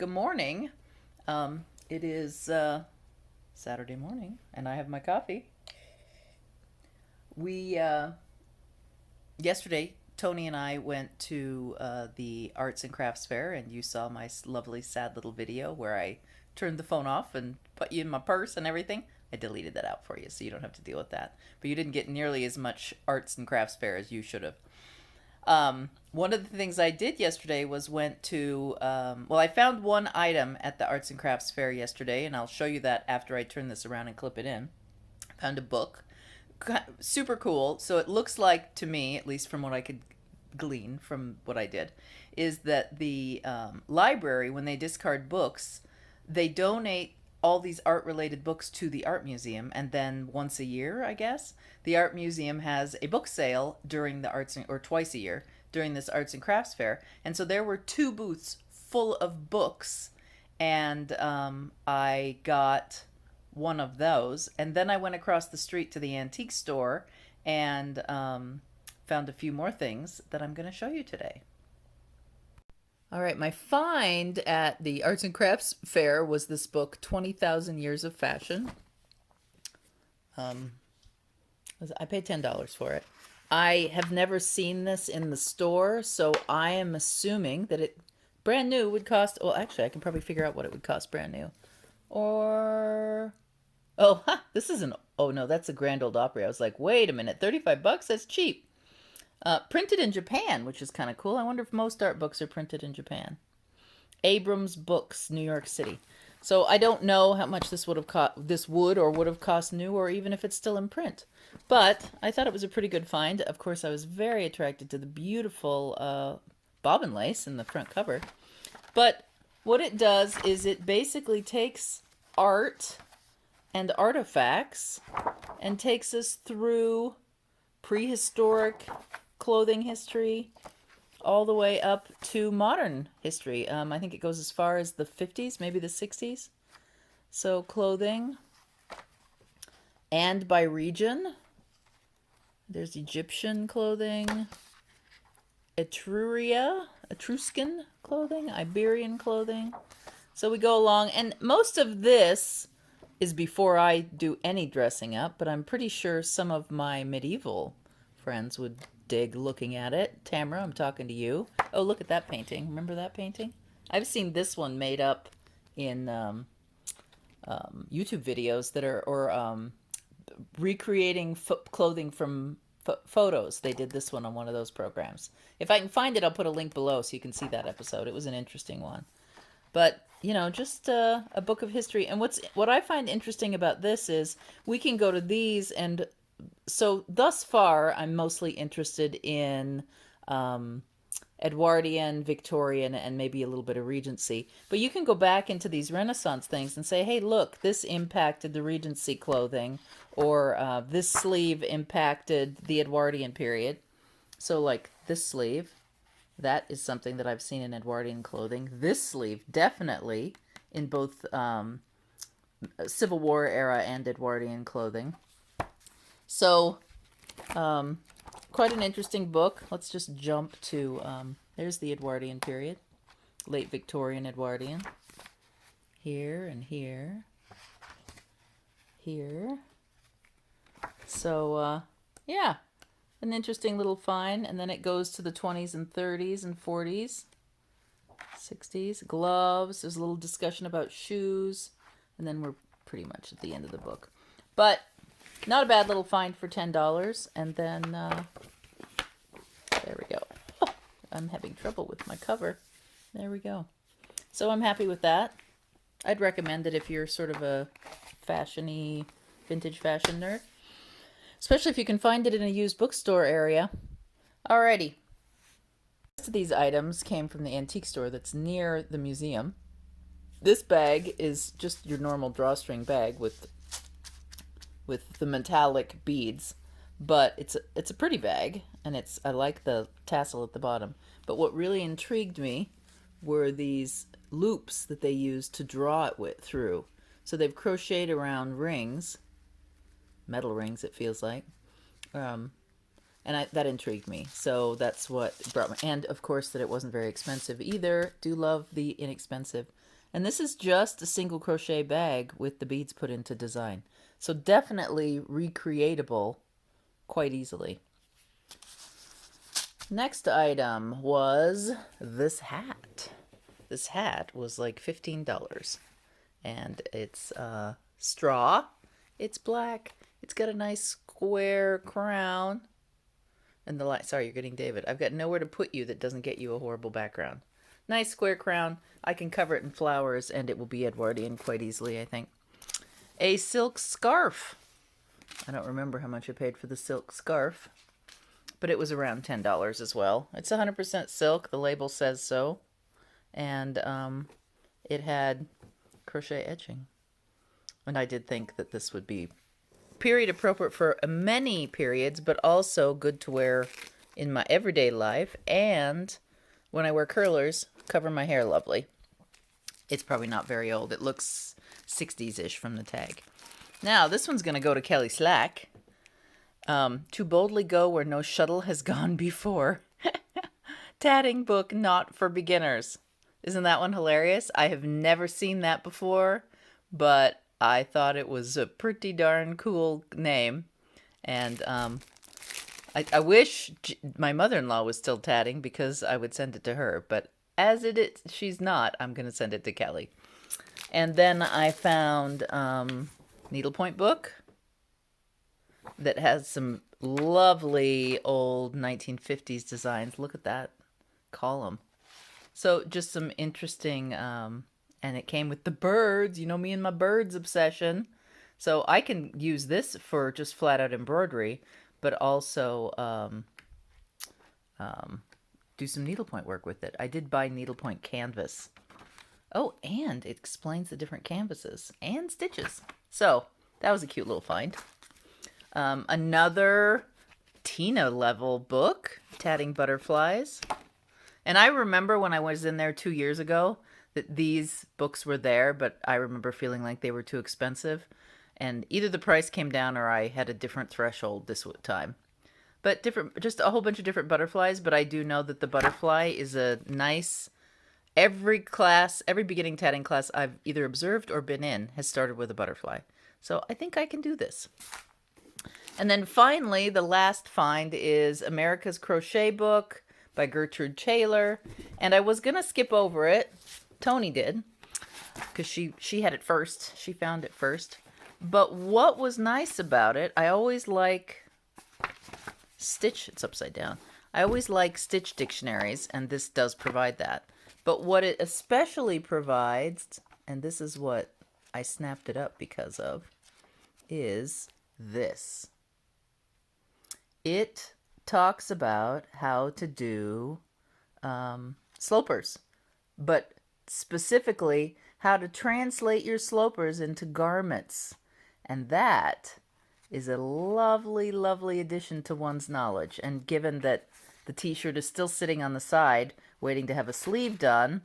Good morning. It is Saturday morning, and I have my coffee. We Yesterday, Tony and I went to the Arts and Crafts Fair, and you saw my lovely, sad little video where I turned the phone off and put you in my purse and everything. I deleted that out for you, so you don't have to deal with that. But you didn't get nearly as much Arts and Crafts Fair as you should have. One of the things I did yesterday was went to, I found one item at the Arts and Crafts Fair yesterday, and I'll show you that after I turn this around and clip it in. Found a book. Super cool. So it looks like, to me, at least from what I could glean from what I did, is that the library, when they discard books, they donate all these art related books to the art museum, and then once a year, I guess, the art museum has a book sale during the or twice a year during this arts and crafts fair. And so there were two booths full of books, and I got one of those, and then I went across the street to the antique store and found a few more things that I'm going to show you today. All right, my find at the Arts and Crafts Fair was this book, 20,000 Years of Fashion. I paid $10 for it. I have never seen this in the store, so I am assuming that it brand new would cost, well, actually, I can probably figure out what it would cost brand new. Or, oh, this isn't, oh no, that's a Grand Ole Opry. I was like, wait a minute, 35 bucks? That's cheap. Printed in Japan, which is kind of cool. I wonder if most art books are printed in Japan. Abrams Books, New York City. So I don't know how much this would have cost. This would have cost new, or even if it's still in print. But I thought it was a pretty good find. Of course, I was very attracted to the beautiful bobbin lace in the front cover. But what it does is it basically takes art and artifacts and takes us through prehistoric clothing history all the way up to modern history. I think it goes as far as the 50s, maybe the 60s. So clothing. And by region. There's Egyptian clothing, Etruscan clothing, Iberian clothing. So we go along, and most of this is before I do any dressing up, but I'm pretty sure some of my medieval friends would dig looking at it. Tamara, I'm talking to you. Oh, look at that painting. Remember that painting? I've seen this one made up in YouTube videos that are recreating clothing from photos. They did this one on one of those programs. If I can find it, I'll put a link below so you can see that episode. It was an interesting one. But, you know, just a book of history. And what I find interesting about this is we can go to these, and so thus far I'm mostly interested in Edwardian, Victorian, and maybe a little bit of Regency. But you can go back into these Renaissance things and say, hey, look, this impacted the Regency clothing, or this sleeve impacted the Edwardian period. So like this sleeve, that is something that I've seen in Edwardian clothing. This sleeve, definitely in both Civil War era and Edwardian clothing. So, quite an interesting book. Let's just jump to, there's the Edwardian period. Late Victorian Edwardian. Here and here. Here. So, yeah. An interesting little find. And then it goes to the 20s and 30s and 40s. 60s. Gloves. There's a little discussion about shoes. And then we're pretty much at the end of the book. But not a bad little find for $10. And then, there we go. Oh, I'm having trouble with my cover. There we go. So I'm happy with that. I'd recommend it if you're sort of a fashion-y, vintage fashion nerd. Especially if you can find it in a used bookstore area. Alrighty. The rest of these items came from the antique store that's near the museum. This bag is just your normal drawstring bag with the metallic beads, but it's a pretty bag, and I like the tassel at the bottom. But what really intrigued me were these loops that they used to draw it through. So they've crocheted around rings, metal rings it feels like, And that intrigued me. So that's what brought me. And of course, that it wasn't very expensive either. Do love the inexpensive. And this is just a single crochet bag with the beads put into design. So definitely recreatable quite easily. Next item was this hat. This hat was like $15. And it's straw. It's black. It's got a nice square crown. And the light, sorry, you're getting David. I've got nowhere to put you that doesn't get you a horrible background. Nice square crown. I can cover it in flowers and it will be Edwardian quite easily, I think. A silk scarf. I don't remember how much I paid for the silk scarf, but it was around $10 as well. It's 100% silk. The label says so. And it had crochet edging. And I did think that this would be period appropriate for many periods, but also good to wear in my everyday life. And when I wear curlers, cover my hair lovely. It's probably not very old. It looks 60s-ish from the tag. Now, this one's going to go to Kelly Slack. To boldly go where no shuttle has gone before. Tatting book not for beginners. Isn't that one hilarious? I have never seen that before, but I thought it was a pretty darn cool name. And I wish my mother-in-law was still tatting because I would send it to her. But as it is, she's not, I'm going to send it to Kelly. And then I found needlepoint book that has some lovely old 1950s designs. Look at that column. So just some interesting... and it came with the birds. You know me and my birds obsession. So I can use this for just flat out embroidery, but also do some needlepoint work with it. I did buy needlepoint canvas. Oh, and it explains the different canvases and stitches. So that was a cute little find. Another Tina level book, Tatting Butterflies. And I remember when I was in there 2 years ago, that these books were there, but I remember feeling like they were too expensive. And either the price came down or I had a different threshold this time. But just a whole bunch of different butterflies, but I do know that the butterfly is a nice... Every beginning tatting class I've either observed or been in has started with a butterfly. So I think I can do this. And then finally, the last find is America's Crochet Book by Gertrude Taylor. And I was going to skip over it. Tony did, because she had it first. She found it first. But what was nice about it, I always like it's upside down. I always like stitch dictionaries, and this does provide that. But what it especially provides, and this is what I snapped it up because of, is this. It talks about how to do slopers, but specifically how to translate your slopers into garments. And that is a lovely, lovely addition to one's knowledge. And given that the t-shirt is still sitting on the side waiting to have a sleeve done,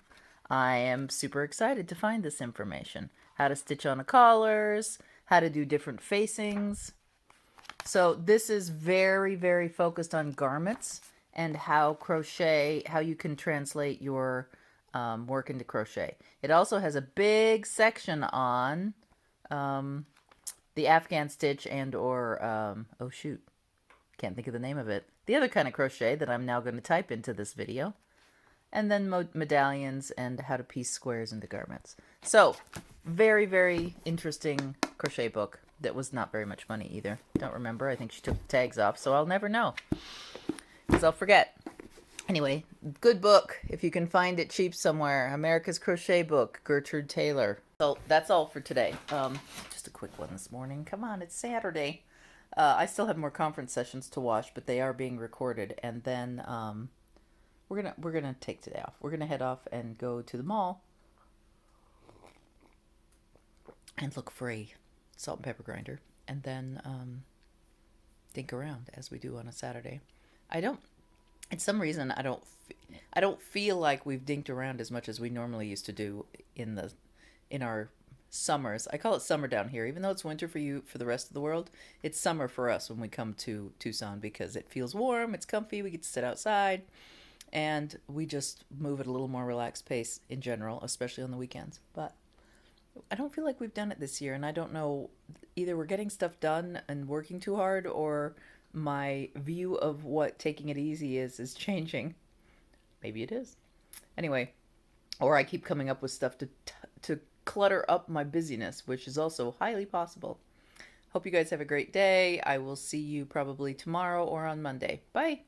I am super excited to find this information. How to stitch on the collars, how to do different facings. So this is very, very focused on garments and how you can translate your work into crochet. It also has a big section on the Afghan stitch and oh shoot, can't think of the name of it. The other kind of crochet that I'm now going to type into this video. And then medallions and how to piece squares into garments. So very, very interesting crochet book that was not very much money either. Don't remember. I think she took the tags off, so I'll never know because I'll forget. Anyway, good book if you can find it cheap somewhere. America's Crochet Book, Gertrude Taylor. So that's all for today. Just a quick one this morning. Come on, it's Saturday. I still have more conference sessions to watch, but they are being recorded. And then we're gonna take today off. We're gonna head off and go to the mall and look for a salt and pepper grinder, and then dink around as we do on a Saturday. For some reason, I don't feel like we've dinked around as much as we normally used to do in our summers. I call it summer down here. Even though it's winter for you, for the rest of the world, it's summer for us when we come to Tucson because it feels warm, it's comfy, we get to sit outside, and we just move at a little more relaxed pace in general, especially on the weekends. But I don't feel like we've done it this year, and I don't know, either we're getting stuff done and working too hard, or my view of what taking it easy is changing. Maybe it is. Anyway, or I keep coming up with stuff to clutter up my busyness, which is also highly possible. Hope you guys have a great day. I will see you probably tomorrow or on Monday. Bye.